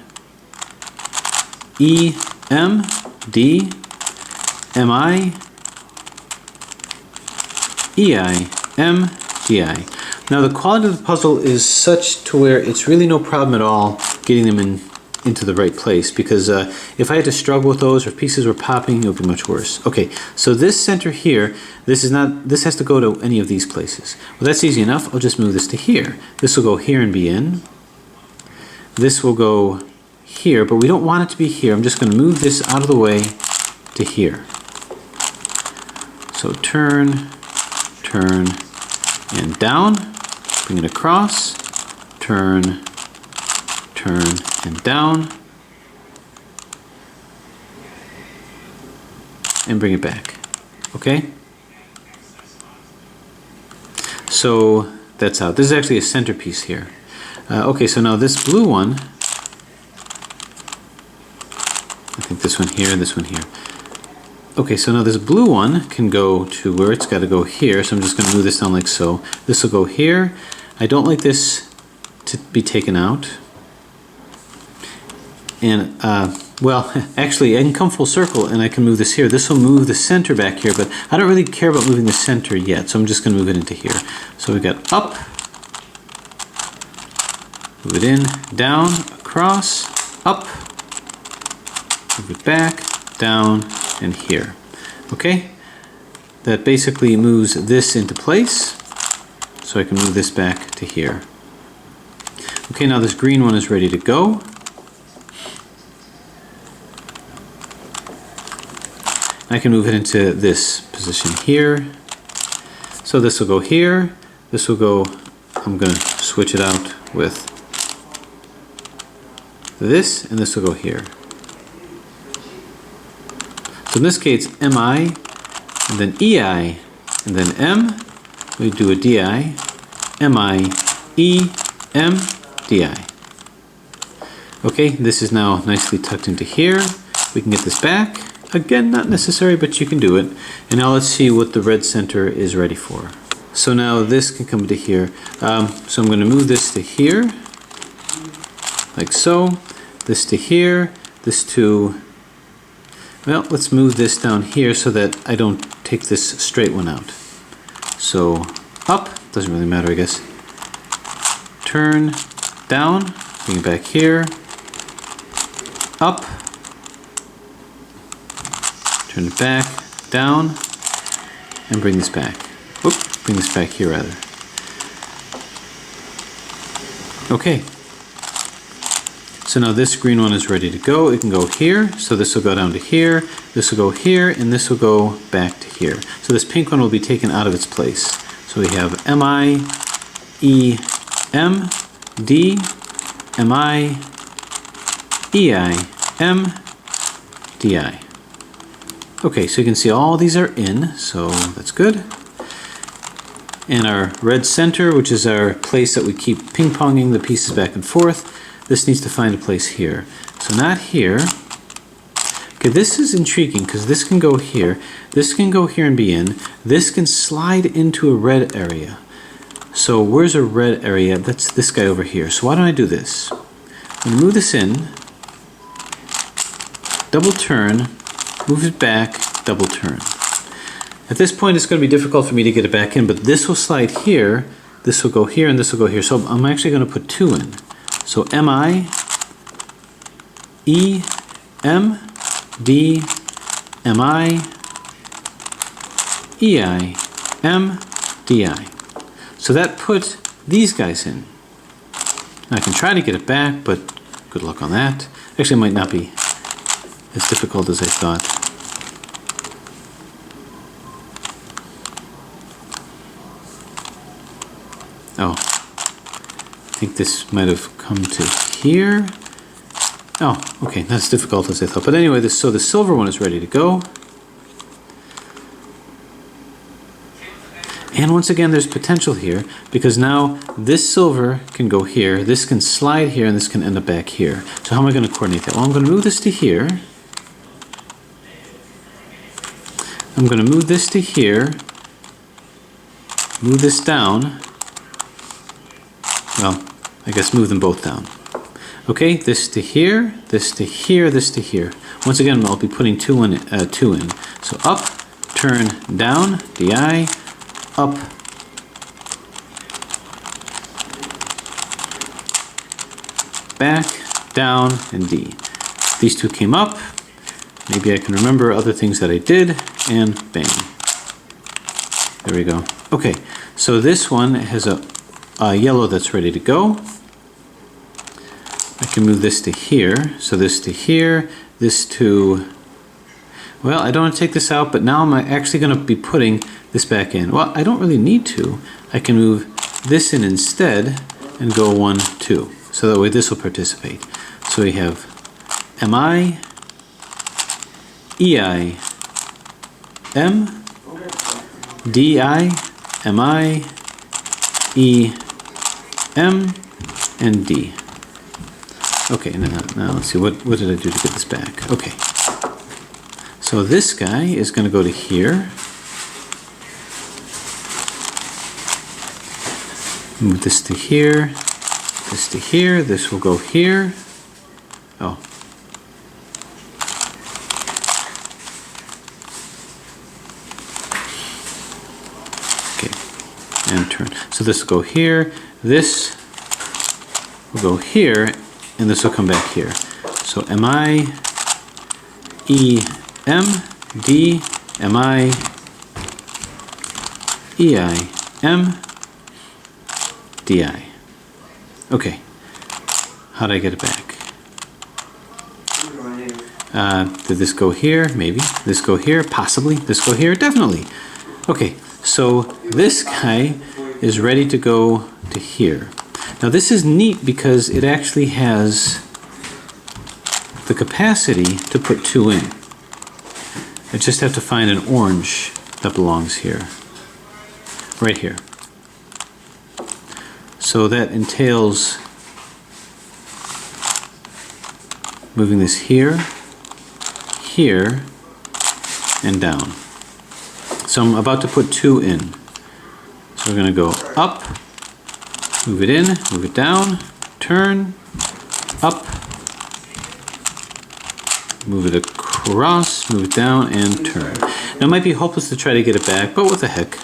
E, M, D, MI, EI, M, DI. Now the quality of the puzzle is such to where it's really no problem at all getting them into the right place, because if I had to struggle with those or if pieces were popping, it would be much worse. Okay, so this center here, this has to go to any of these places. Well, that's easy enough. I'll just move this to here. This will go here and be in. This will go here, but we don't want it to be here. I'm just going to move this out of the way to here. So turn, turn, and down. Bring it across. Turn, turn, and down, and bring it back. Okay? So that's out. This is actually a centerpiece here. Okay, so now this blue one, I think this one here and this one here. Okay, so now this blue one can go to where it's got to go here, so I'm just going to move this down like so. This will go here. I don't like this to be taken out. And, well, actually, I can come full circle and I can move this here. This will move the center back here, but I don't really care about moving the center yet, so I'm just going to move it into here. So we've got up, move it in, down, across, up, move it back, down, and here. Okay? That basically moves this into place, so I can move this back to here. Okay, now this green one is ready to go. I can move it into this position here. So this will go here. This will go, I'm going to switch it out with this, and this will go here. So in this case, MI, and then EI, and then M. We do a DI, MI, E, M, DI. Okay, this is now nicely tucked into here. We can get this back. Again, not necessary, but you can do it. And now let's see what the red center is ready for. So now this can come to here. So I'm going to move this to here, like so. This to here, this to, well, let's move this down here so that I don't take this straight one out. So up, doesn't really matter, I guess. Turn, down, bring it back here, up, turn it back, down, and bring this back. Whoop, bring this back here rather. Okay. So now this green one is ready to go. It can go here, so this will go down to here, this will go here, and this will go back to here. So this pink one will be taken out of its place. So we have MI, E, M, D, MI, EI, M, DI. Okay, so you can see all these are in, so that's good. And our red center, which is our place that we keep ping-ponging the pieces back and forth, this needs to find a place here. So not here. Okay, this is intriguing because this can go here, this can go here and be in, this can slide into a red area. So where's a red area? That's this guy over here. So why don't I do this? I'm going to move this in, double turn, move it back, double turn. At this point it's going to be difficult for me to get it back in, but this will slide here, this will go here, and this will go here. So I'm actually going to put 2 in. So M-I, E, M, D, M-I, E-I, M, D-I. So that put these guys in. I can try to get it back, but good luck on that. Actually, it might not be as difficult as I thought. Oh, I think this might have come to here. Oh, okay, not as difficult as I thought. But anyway, so the silver one is ready to go. And once again, there's potential here, because now this silver can go here, this can slide here, and this can end up back here. So how am I going to coordinate that? Well, I'm going to move this to here. I'm going to move this to here. Move this down. Well, I guess move them both down. Okay, this to here, this to here, this to here. Once again, I'll be putting 2 in. So up, turn, down, DI, up, back, down, and D. These 2 came up. Maybe I can remember other things that I did, and bang. There we go. Okay, so this one has a yellow that's ready to go. I can move this to here, so this to here, this to, well, I don't want to take this out, but now I'm actually going to be putting this back in. Well, I don't really need to. I can move this in instead and go 1, 2. So that way this will participate. So we have MI, EI, M, DI, MI, E, M, and D. Okay, now let's see, what did I do to get this back? Okay. So this guy is going to go to here. Move this to here, this to here, this will go here. Oh. Okay, and turn. So this will go here, this will go here, and this will come back here. So MI, E, M, D, MI, EI, M, DI. Okay. How did I get it back? Did this go here? Maybe. This go here? Possibly. This go here? Definitely. Okay, so this guy is ready to go to here. Now this is neat because it actually has the capacity to put 2 in. I just have to find an orange that belongs here. Right here. So that entails moving this here, here, and down. So I'm about to put 2 in. So we're going to go up, move it in, move it down, turn, up, move it across, move it down, and turn. Now it might be hopeless to try to get it back, but what the heck.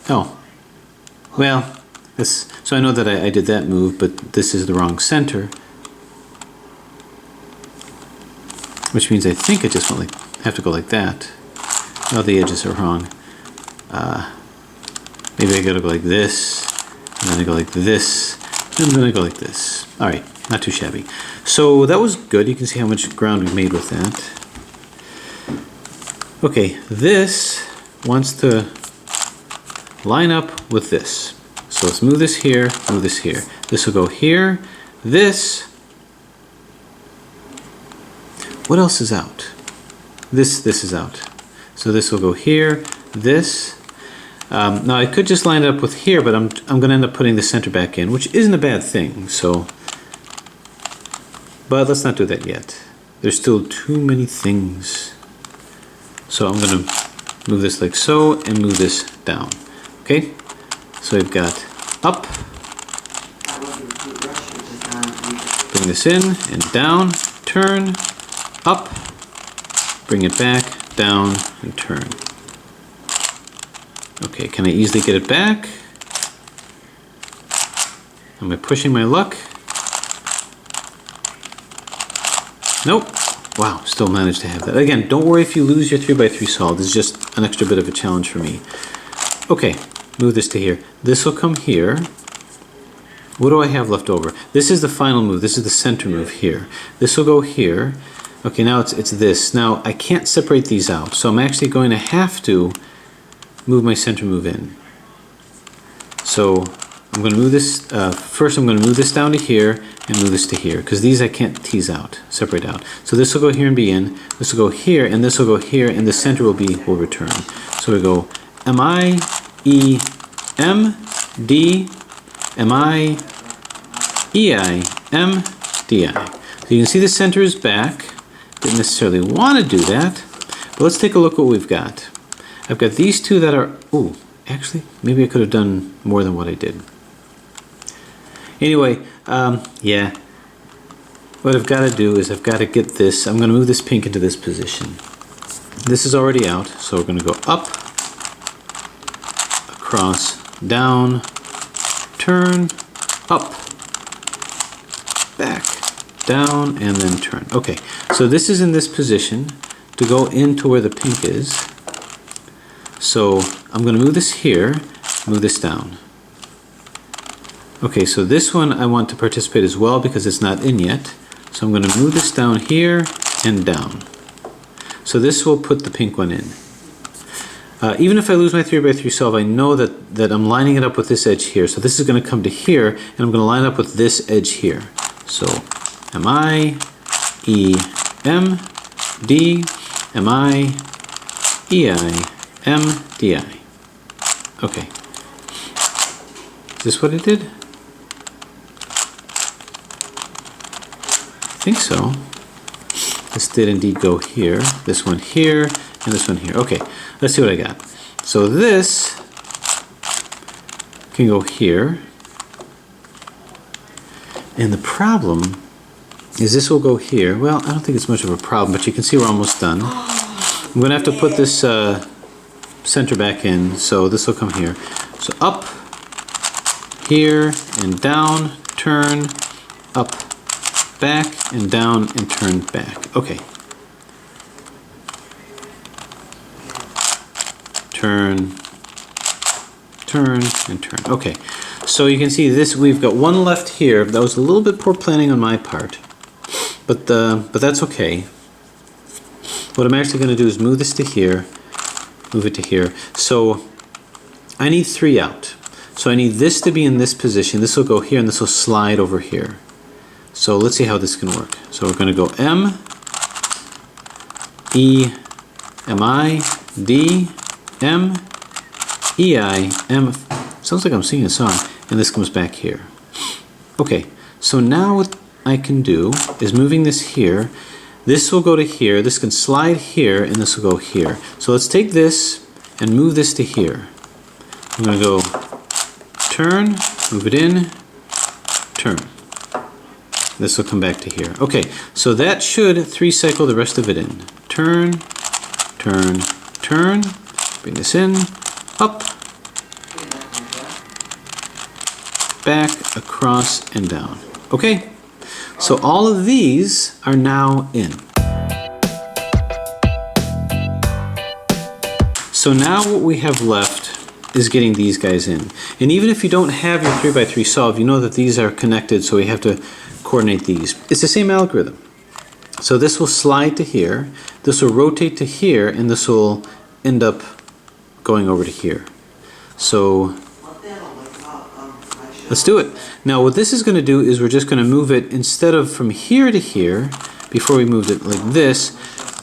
Oh, well, so I know that I did that move, but this is the wrong center. Which means I think I just have to go like that. Oh, the edges are wrong. Maybe I gotta go like this, and then I go like this, and then I go like this. Alright, not too shabby. So that was good. You can see how much ground we made with that. Okay, this wants to line up with this. So let's move this here, move this here. This will go here. This. What else is out? This is out. So this will go here, this. Now I could just line it up with here, but I'm going to end up putting the center back in, which isn't a bad thing. So But let's not do that yet. There's still too many things. So I'm going to move this like so and move this down. Okay? So we've got up, bring this in and down, turn, up, bring it back, down, and turn. Okay, can I easily get it back? Am I pushing my luck? Nope. Wow, still managed to have that. Again, don't worry if you lose your 3x3 solid. This is just an extra bit of a challenge for me. Okay, move this to here. This will come here. What do I have left over? This is the final move. This is the center move here. This will go here. Okay, now it's this. Now, I can't separate these out, so I'm actually going to have to move my center move in. So I'm going to move this, first I'm going to move this down to here and move this to here, because these I can't tease out, separate out. So this will go here and be in, this will go here, and this will go here, and the center will return. So we go M-I, E, M, D, M-I, E-I, M, D-I. So you can see the center is back. Didn't necessarily want to do that, but let's take a look what we've got. I've got these two that are, ooh, actually, maybe I could have done more than what I did. Anyway, yeah, what I've got to do is I've got to get this, I'm going to move this pink into this position. This is already out, so we're going to go up, across, down, turn, up, back, down, and then turn. Okay, so this is in this position to go into where the pink is. So I'm going to move this here, move this down. Okay, so this one I want to participate as well because it's not in yet. So I'm going to move this down here and down. So this will put the pink one in. Even if I lose my 3x3 solve, I know that I'm lining it up with this edge here. So this is going to come to here, and I'm going to line up with this edge here. So M-I, E, M, D, M-I, E-I, M, D, I. Okay. Is this what it did? I think so. This did indeed go here, this one here, and this one here. Okay, let's see what I got. So this can go here. And the problem is this will go here. Well, I don't think it's much of a problem, but you can see we're almost done. I'm going to have to put this center back in, so this will come here. So up, here, and down, turn, up, back, and down, and turn back. Okay. Turn, turn, and turn. Okay. So you can see this, we've got one left here. That was a little bit poor planning on my part, but that's okay. What I'm actually going to do is move this to here, move it to here. So I need 3 out. So I need this to be in this position. This will go here and this will slide over here. So let's see how this can work. So we're going to go M, E, M-I, D, M, E-I, M. Sounds like I'm singing a song. And this comes back here. Okay, so now what I can do is moving this here. This will go to here, this can slide here, and this will go here. So let's take this and move this to here. I'm going to go turn, move it in, turn. This will come back to here. Okay, so that should 3-cycle the rest of it in. Turn, turn, turn, bring this in, up, back, across, and down. Okay? So all of these are now in. So now what we have left is getting these guys in. And even if you don't have your 3x3 solve, you know that these are connected, so we have to coordinate these. It's the same algorithm. So this will slide to here, this will rotate to here, and this will end up going over to here. So let's do it. Now what this is going to do is we're just going to move it, instead of from here to here, before we moved it like this,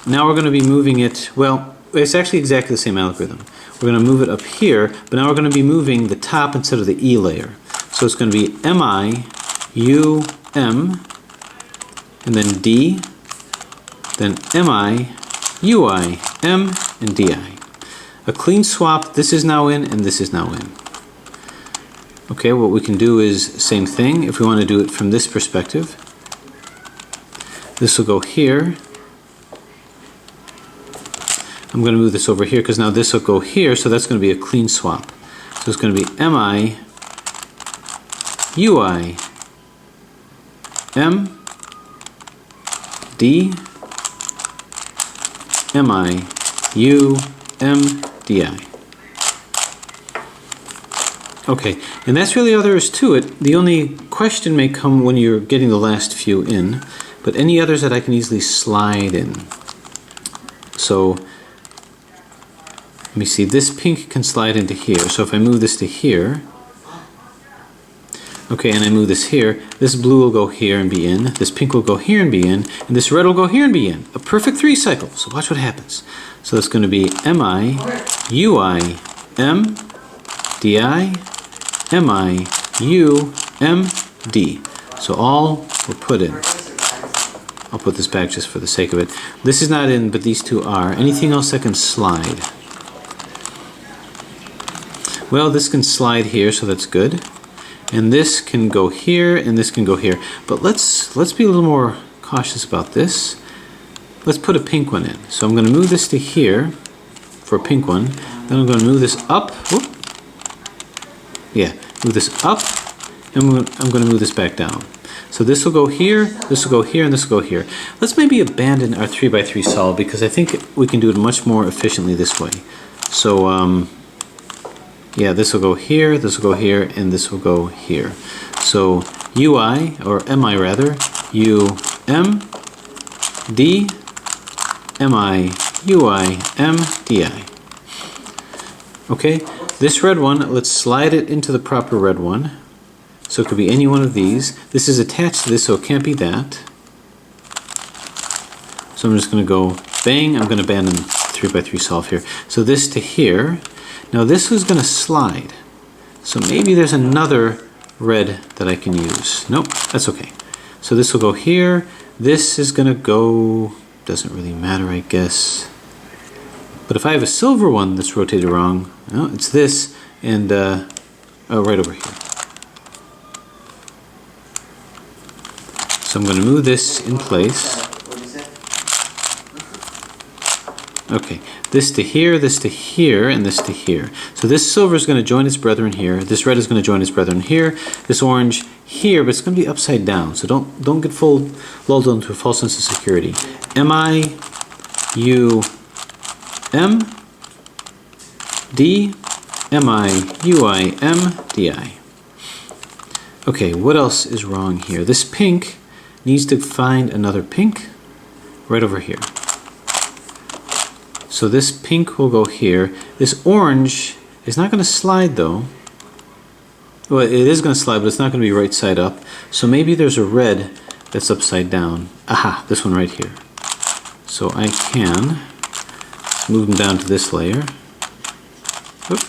now we're going to be moving it, well, it's actually exactly the same algorithm. We're going to move it up here, but now we're going to be moving the top instead of the E layer. So it's going to be M-I, U, M, and then D, then MI, UI, M, and DI. A clean swap, this is now in and this is now in. Okay, what we can do is same thing if we want to do it from this perspective. This will go here. I'm going to move this over here because now this will go here, so that's going to be a clean swap. So it's going to be MI, UI, M, D, MI, U, M, DI. Okay, and that's really all there is to it. The only question may come when you're getting the last few in, but any others that I can easily slide in. So, let me see, this pink can slide into here. So if I move this to here, okay, and I move this here, this blue will go here and be in, this pink will go here and be in, and this red will go here and be in. A perfect 3 cycle. So watch what happens. So it's going to be MI, UI, M, DI, MI, U, M, D. So all were put in. I'll put this back just for the sake of it. This is not in, but these two are. Anything else that can slide? Well, this can slide here, so that's good. And this can go here, and this can go here. But let's be a little more cautious about this. Let's put a pink one in. So I'm going to move this to here for a pink one. Then I'm going to move this up. Whoop. Yeah, move this up, and I'm going to move this back down. So this will go here, this will go here, and this will go here. Let's maybe abandon our 3x3 solve because I think we can do it much more efficiently this way. So yeah, this will go here, this will go here, and this will go here. So UI, or MI rather, U, M, D, MI, UI, M, DI. Okay, this red one, let's slide it into the proper red one. So it could be any one of these. This is attached to this, so it can't be that. So I'm just going to go bang. I'm going to abandon 3x3 solve here. So this to here. Now this is going to slide. So maybe there's another red that I can use. Nope, that's okay. So this will go here. This is going to go, doesn't really matter, I guess. But if I have a silver one that's rotated wrong, no, it's this, and oh, right over here. So I'm going to move this in place. Okay, this to here, and this to here. So this silver is going to join its brethren here. This red is going to join its brethren here. This orange here, but it's going to be upside down. So don't get lulled into a false sense of security. MI, U, M, D, MI, UI, M, DI. Okay, what else is wrong here? This pink needs to find another pink right over here. So this pink will go here. This orange is not going to slide though. Well, it is going to slide, but it's not going to be right side up. So maybe there's a red that's upside down. Aha, this one right here. So I can move them down to this layer. Oop,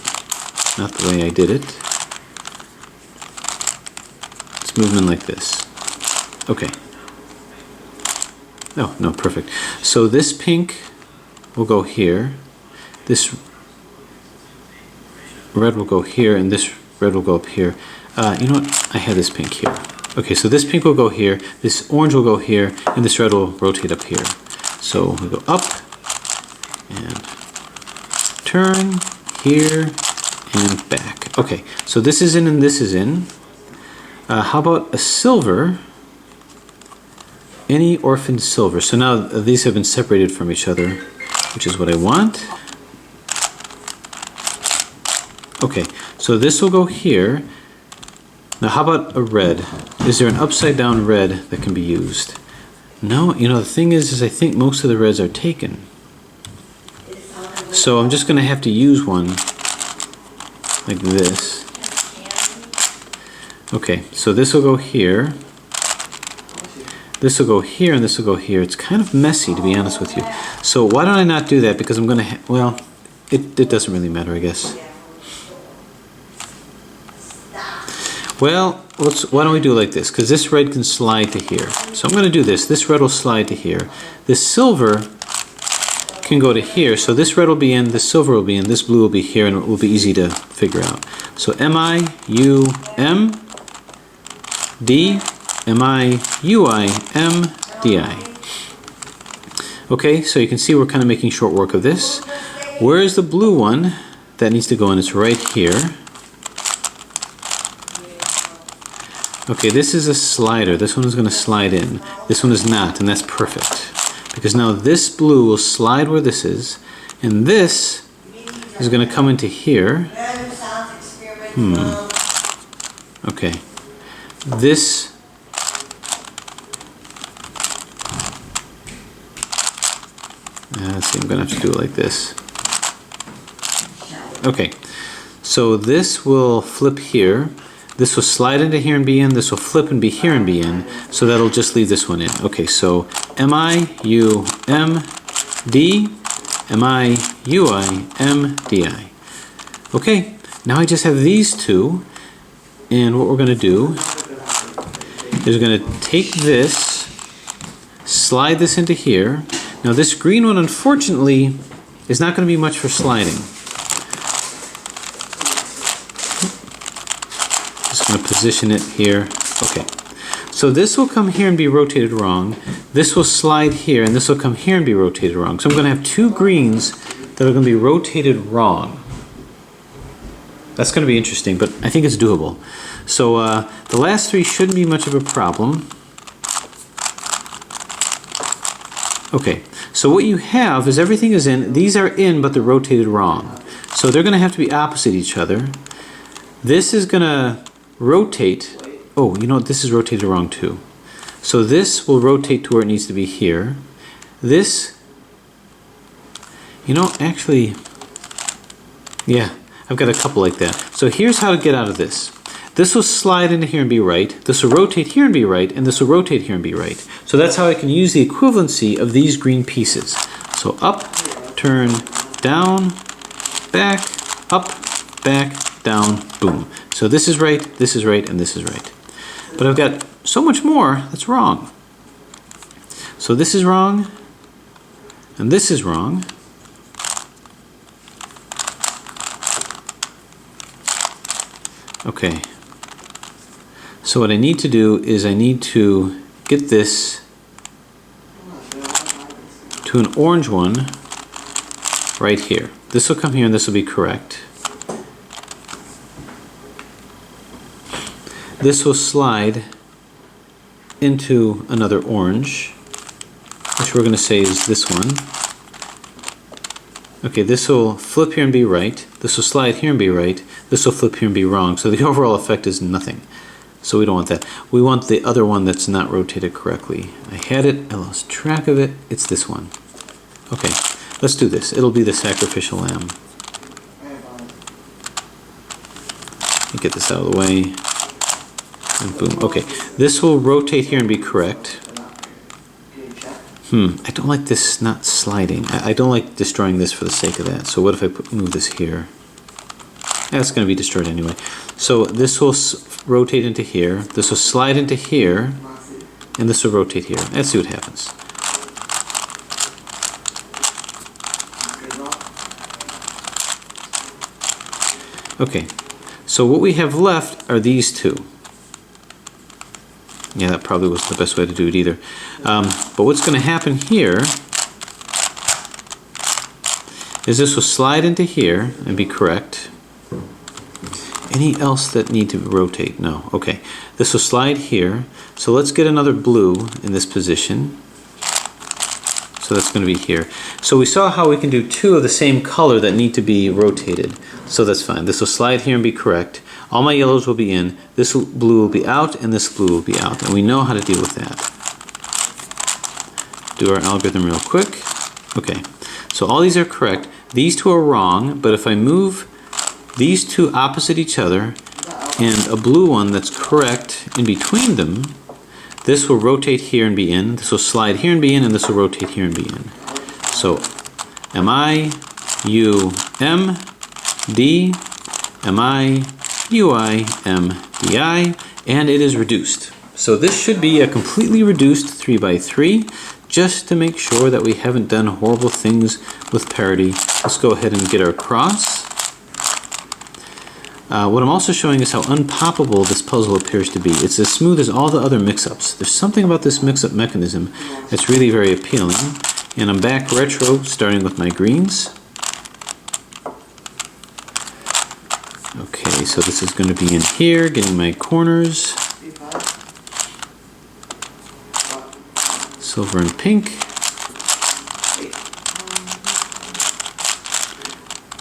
not the way I did it. Let's move them in like this. Okay. Oh, no, perfect. So this pink will go here. This red will go here, and this red will go up here. You know what? I had this pink here. Okay, so this pink will go here, this orange will go here, and this red will rotate up here. So we go up, and turn, here, and back. Okay, so this is in and this is in. How about a silver? Any orphaned silver. So now these have been separated from each other, which is what I want. Okay, so this will go here. Now how about a red? Is there an upside down red that can be used? No, you know, the thing is I think most of the reds are taken. So I'm just going to have to use one like this. Okay, so this will go here. This will go here, and this will go here. It's kind of messy, to be honest with you. So why don't I not do that? Because I'm going to, well, it doesn't really matter, I guess. Well, why don't we do it like this? Because this red can slide to here. So I'm going to do this. This red will slide to here. This silver can go to here. So this red will be in, this silver will be in, this blue will be here, and it will be easy to figure out. So M-I-U-M-D, M-I-U-I-M-D-I. Okay, so you can see we're kind of making short work of this. Where is the blue one that needs to go in? It's right here. Okay, this is a slider. This one is going to slide in. This one is not, and that's perfect. Because now this blue will slide where this is, and this is going to come into here. Okay. This let's see, I'm going to have to do it like this. Okay. So this will flip here. This will slide into here and be in. This will flip and be here and be in. So that'll just leave this one in. Okay, so M-I-U-M-D, M-I-U-I-M-D-I. Okay, now I just have these two. And what we're going to do is we're going to take this, slide this into here. Now this green one, unfortunately, is not going to be much for sliding. Just going to position it here. Okay. So this will come here and be rotated wrong. This will slide here, and this will come here and be rotated wrong. So I'm going to have two greens that are going to be rotated wrong. That's going to be interesting, but I think it's doable. So the last three shouldn't be much of a problem. Okay, so what you have is everything is in. These are in, but they're rotated wrong. So they're going to have to be opposite each other. This is going to rotate. Oh, you know what? This is rotated wrong too. So this will rotate to where it needs to be here. This, you know, actually, yeah, I've got a couple like that. So here's how to get out of this. This will slide into here and be right. This will rotate here and be right, and this will rotate here and be right. So that's how I can use the equivalency of these green pieces. So up, turn, down, back, up, back, down, boom. So this is right, and this is right. But I've got so much more that's wrong. So this is wrong, and this is wrong. Okay. So what I need to do is I need to get this to an orange one right here. This will come here and this will be correct. This will slide into another orange, which we're going to say is this one. Okay, this will flip here and be right. This will slide here and be right. This will flip here and be wrong. So the overall effect is nothing. So we don't want that. We want the other one that's not rotated correctly. I had it, I lost track of it. It's this one. Okay, let's do this. It'll be the sacrificial lamb. Let me get this out of the way. And boom. Okay, this will rotate here and be correct. I don't like this not sliding. I don't like destroying this for the sake of that. So what if I move this here? That's going to be destroyed anyway. So this will rotate into here. This will slide into here. And this will rotate here. Let's see what happens. Okay. So what we have left are these two. Yeah, that probably wasn't the best way to do it either. But what's going to happen here is this will slide into here and be correct. Any else that need to rotate? No. Okay. This will slide here. So let's get another blue in this position. So that's going to be here. So we saw how we can do two of the same color that need to be rotated. So that's fine. This will slide here and be correct. All my yellows will be in. This blue will be out, and this blue will be out. And we know how to deal with that. Do our algorithm real quick. Okay. So all these are correct. These two are wrong, but if I move these two opposite each other and a blue one that's correct in between them, this will rotate here and be in, this will slide here and be in, and this will rotate here and be in. So M-I-U-M-D, M-I-U-I-M-D-I, and it is reduced. So this should be a completely reduced 3x3, just to make sure that we haven't done horrible things with Parity. Let's go ahead and get our cross. What I'm also showing is how unpoppable this puzzle appears to be. It's as smooth as all the other mix-ups. There's something about this mix-up mechanism that's really very appealing. And I'm back retro, starting with my greens. Okay, so this is going to be in here, getting my corners. Silver and pink.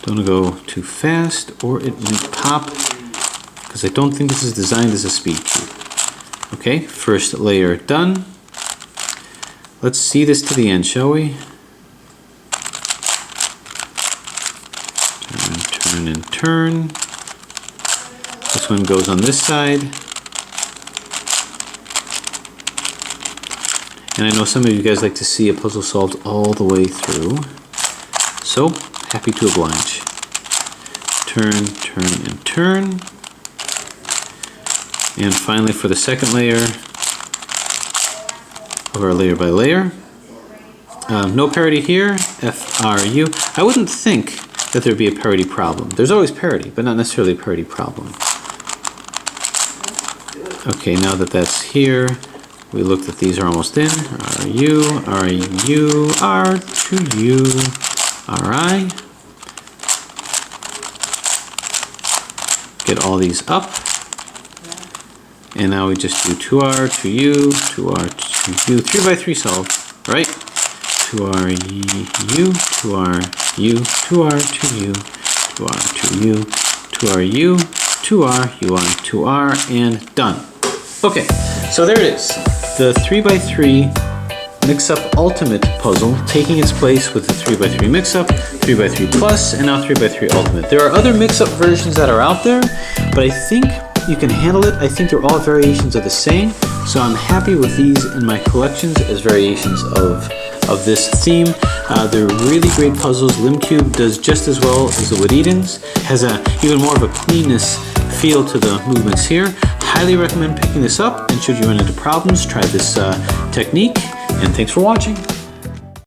Don't want to go too fast or it might pop, because I don't think this is designed as a speed cube. Okay, first layer done. Let's see this to the end, shall we? Turn, turn, and turn. This one goes on this side. And I know some of you guys like to see a puzzle solved all the way through. So, happy to oblige. Turn, turn, and turn. And finally, for the second layer of our layer by layer. No parity here, FRU. I wouldn't think that there'd be a parity problem. There's always parity, but not necessarily a parity problem. Okay, now that that's here, we look that these are almost in. RU, RU, R2U, RI. Get all these up. And now we just do 2R, 2U, 2R, 2U, 3x3 solve, right? 2RU, 2RU, 2R, 2U, 2R, 2U, 2RU, 2R, UI, 2R, and done. Okay, so there it is. The 3x3 MIxup Ultimate puzzle, taking its place with the 3x3 MIxup, 3x3 Plus, and now 3x3 Ultimate. There are other MIxup versions that are out there, but I think you can handle it. I think they're all variations of the same, so I'm happy with these in my collections as variations of this theme. They're really great puzzles. LimCube does just as well as the Wood Edens, has even more of a cleanness feel to the movements here. Highly recommend picking this up, and should you run into problems, try this technique, and thanks for watching.